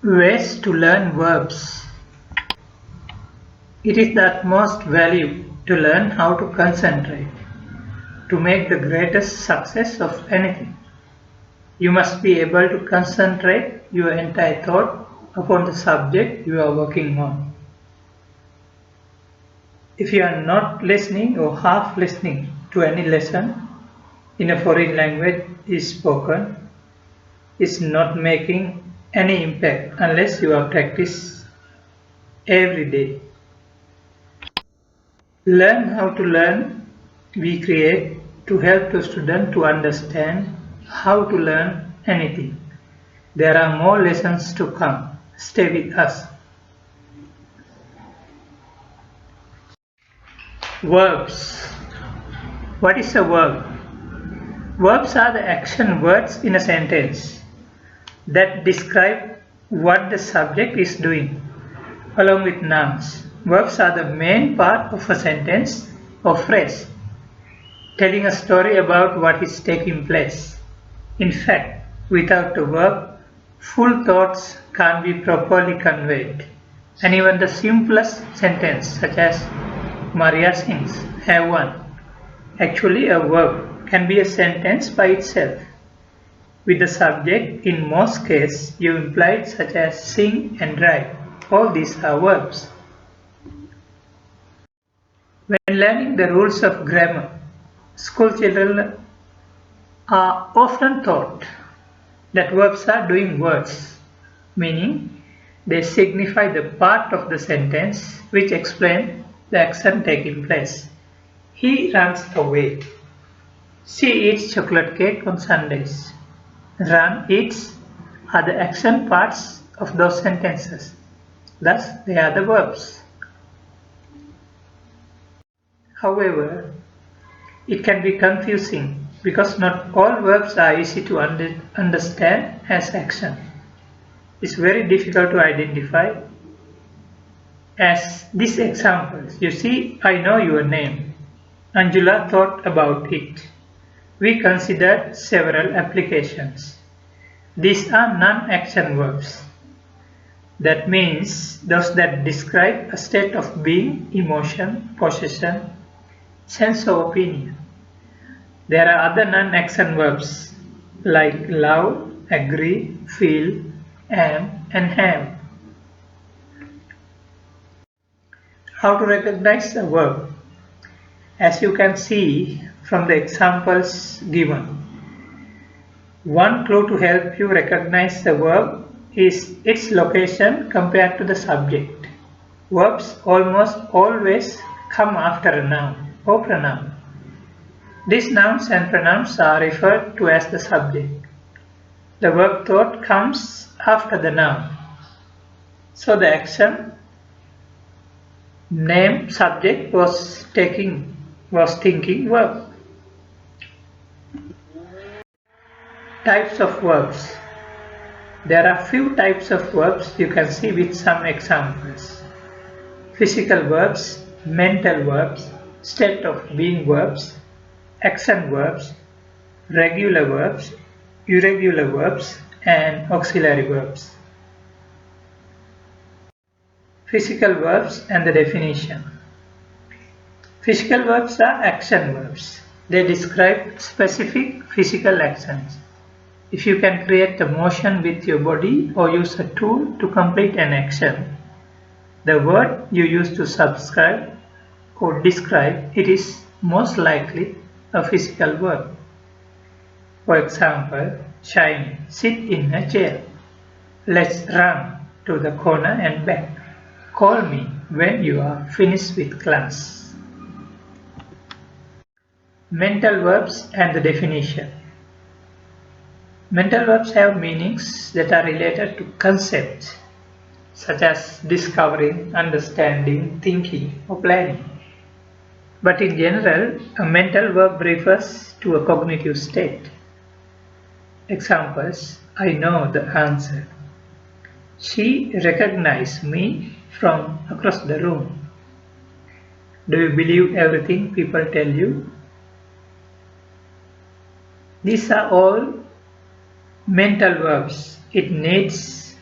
Ways to learn verbs. It is the utmost value to learn how to concentrate, to make the greatest success of anything. You must be able to concentrate your entire thought upon the subject you are working on. If you are not listening or half listening to any lesson in a foreign language is spoken, it's not making any impact unless you are practice every day. Learn how to learn we create to help the student to understand how to learn anything. There are more lessons to come. Stay with us. Verbs. What is a verb? Verbs are the action words in a sentence that describe what the subject is doing, along with nouns. Verbs are the main part of a sentence or phrase, telling a story about what is taking place. In fact, without a verb, full thoughts can't be properly conveyed. And even the simplest sentence, such as Maria sings, have one. Actually, a verb can be a sentence by itself, with the subject in most cases you implied, such as sing and drive. All these are verbs. When learning the rules of grammar, school children are often taught that verbs are doing words, meaning they signify the part of the sentence which explains the action taking place. He runs away. She eats chocolate cake on Sundays. Run, eats are the action parts of those sentences. Thus, they are the verbs. However, it can be confusing because not all verbs are easy to understand as action. It's very difficult to identify. As these examples, you see, I know your name. Anjula thought about it. We considered several applications. These are non-action verbs. That means those that describe a state of being, emotion, possession, sense or opinion. There are other non-action verbs like love, agree, feel, am, and have. How to recognize a verb? As you can see from the examples given, one clue to help you recognize the verb is its location compared to the subject. Verbs almost always come after a noun or pronoun. These nouns and pronouns are referred to as the subject. The verb thought comes after the noun. So the action name subject was thinking verb. Types of verbs. There are few types of verbs you can see with some examples. Physical verbs, mental verbs, state of being verbs, action verbs, regular verbs, irregular verbs, and auxiliary verbs. Physical verbs and the definition. Physical verbs are action verbs. They describe specific physical actions. If you can create a motion with your body or use a tool to complete an action, the word you use to subscribe or describe it is most likely a physical verb. For example, Shiny, sit in a chair. Let's run to the corner and back. Call me when you are finished with class. Mental verbs and the definition. Mental verbs have meanings that are related to concepts such as discovering, understanding, thinking, or planning. But in general, a mental verb refers to a cognitive state. Examples: I know the answer. She recognized me from across the room. Do you believe everything people tell you? These are all mental verbs. It needs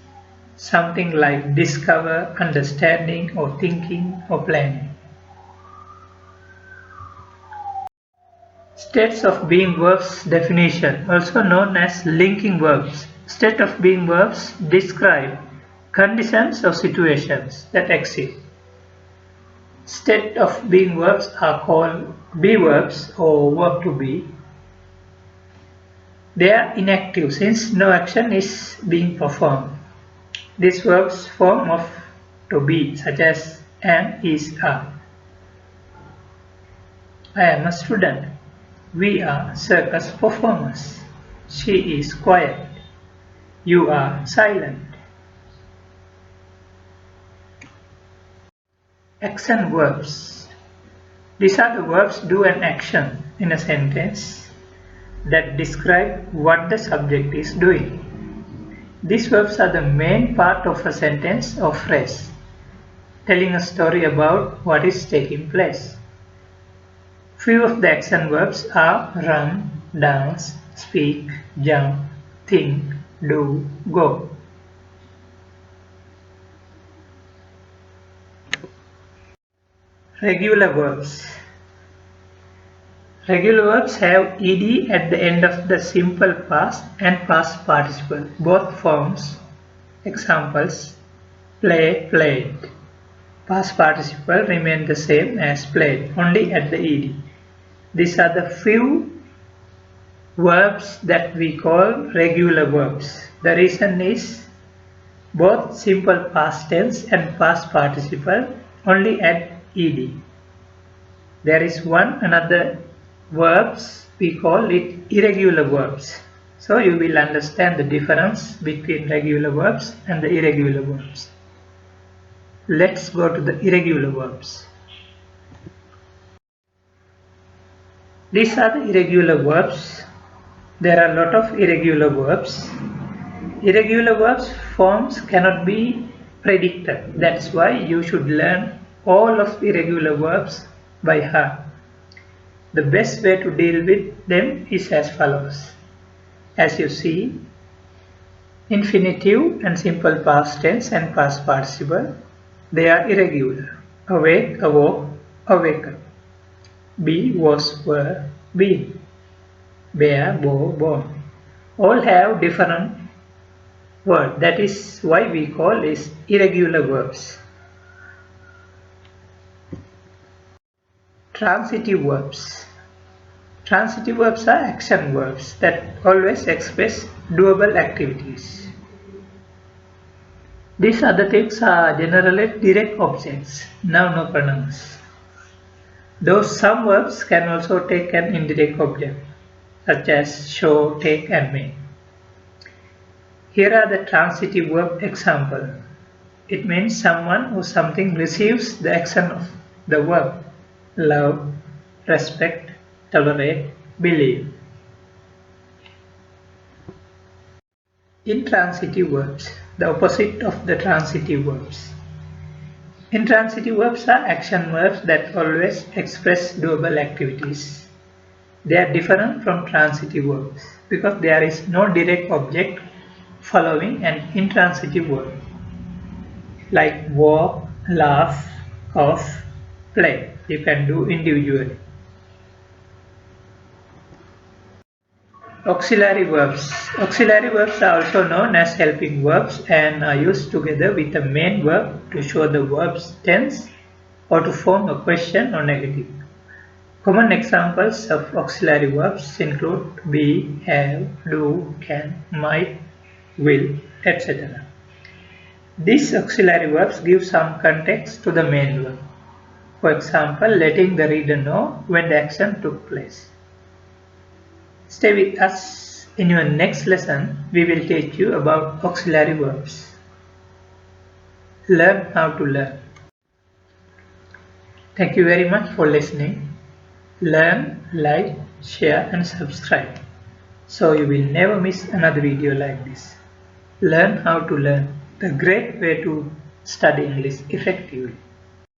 something like discover, understanding, or thinking, or planning. States of being verbs definition, also known as linking verbs. State of being verbs describe conditions or situations that exist. State of being verbs are called be verbs or verb to be. They are inactive since no action is being performed. These verbs form of to be such as am, is, are. I am a student. We are circus performers. She is quiet. You are silent. Action verbs. These are the verbs do an action in a sentence that describe what the subject is doing. These verbs are the main part of a sentence or phrase, telling a story about what is taking place. Few of the action verbs are run, dance, speak, jump, think, do, go. Regular verbs. Regular verbs have ed at the end of the simple past and past participle, both forms. Examples: play, played. Past participle remain the same as played, only at the ed. These are the few verbs that we call regular verbs. The reason is both simple past tense and past participle only at ed. There is one another verbs, we call it irregular verbs. So you will understand the difference between regular verbs and the irregular verbs. Let's go to the irregular verbs. These are the irregular verbs. There are a lot of irregular verbs. Irregular verbs forms cannot be predicted. That's why you should learn all of irregular verbs by heart. The best way to deal with them is as follows. As you see, infinitive and simple past tense and past participle, they are irregular. Awake, awoke, awaken. Be, was, were, been. Bear, bore, born. All have different words. That is why we call these irregular verbs. Transitive verbs. Transitive verbs are action verbs that always express doable activities. These other things are generally direct objects, noun or pronouns. Though some verbs can also take an indirect object, such as show, take, and make. Here are the transitive verb example. It means someone or something receives the action of the verb. Love, respect, tolerate, believe. Intransitive verbs, the opposite of the transitive verbs. Intransitive verbs are action verbs that always express doable activities. They are different from transitive verbs because there is no direct object following an intransitive verb, like walk, laugh, cough, play. You can do individually. Auxiliary verbs. Auxiliary verbs are also known as helping verbs and are used together with the main verb to show the verb's tense or to form a question or negative. Common examples of auxiliary verbs include be, have, do, can, might, will, etc. These auxiliary verbs give some context to the main verb. For example, letting the reader know when the action took place. Stay with us. In your next lesson, we will teach you about auxiliary verbs. Learn how to learn. Thank you very much for listening. Learn, like, share and subscribe so you will never miss another video like this. Learn how to learn, the great way to study English effectively.